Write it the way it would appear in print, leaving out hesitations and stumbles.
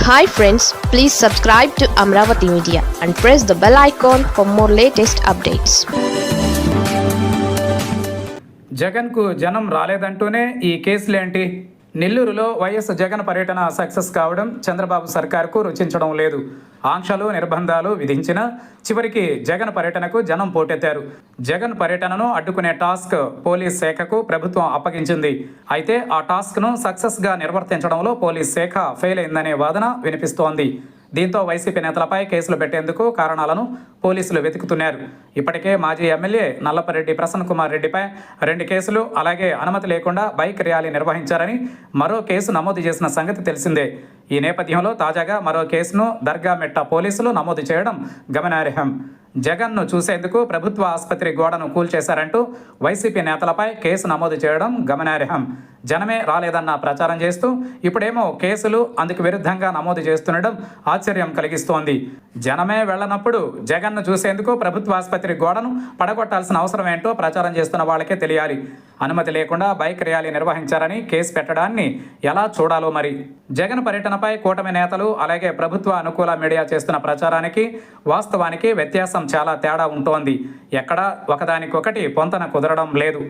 Hi friends, please subscribe to Amravati Media and press the bell icon for more latest updates. జగన్కు జనం రాలేదంటూనే ఈ కేసులేంటి? నెల్లూరులో YS Jagan పర్యటన success కావడం చంద్రబాబు సర్కారుకు రుచించడం లేదు. ఆంక్షలు నిర్బంధాలు విధించినా చివరికి జగన్ పర్యటనకు జనం పోటెత్తారు. జగన్ పర్యటనను అడ్డుకునే టాస్క్ పోలీస్ శాఖకు ప్రభుత్వం అప్పగించింది. అయితే ఆ టాస్క్ను సక్సెస్గా నిర్వర్తించడంలో పోలీస్ శాఖ ఫెయిల్ అయిందనే వాదన వినిపిస్తోంది. దీంతో వైసీపీ నేతలపై కేసులు పెట్టేందుకు కారణాలను పోలీసులు వెతుకుతున్నారు. ఇప్పటికే మాజీ ఎమ్మెల్యే నల్లపరెడ్డి ప్రసన్న కుమార్ రెడ్డిపై 2 కేసులు, అలాగే అనుమతి లేకుండా బైక్ ర్యాలీ నిర్వహించారని మరో కేసు నమోదు చేసిన సంగతి తెలిసిందే. ఈ నేపథ్యంలో తాజాగా మరో కేసును దర్గామెట్ట పోలీసులు నమోదు చేయడం గమనార్హం. జగన్ను చూసేందుకు ప్రభుత్వ ఆసుపత్రి గోడను కూల్చేశారంటూ వైసీపీ నేతలపై కేసు నమోదు చేయడం గమనార్హం. జనమే రాలేదన్న ప్రచారం చేస్తూ ఇప్పుడేమో కేసులు అందుకు విరుద్ధంగా నమోదు చేస్తుండడం ఆశ్చర్యం కలిగిస్తోంది. జనమే వెళ్ళనప్పుడు జగన్ను చూసేందుకు ప్రభుత్వ ఆసుపత్రి గోడను పడగొట్టాల్సిన అవసరం ఏంటో ప్రచారం చేస్తున్న వాళ్ళకే తెలియాలి. అనుమతి లేకుండా బైక్ ర్యాలీ నిర్వహించారని కేసు పెట్టడాన్ని ఎలా చూడాలో మరి. జగన్ పర్యటనపై కూటమి నేతలు అలాగే ప్రభుత్వ అనుకూల మీడియా చేస్తున్న ప్రచారానికి వాస్తవానికి వ్యత్యాసం చాలా తేడా ఉంటోంది. ఎక్కడా ఒకదానికొకటి పొంతన కుదరడం లేదు.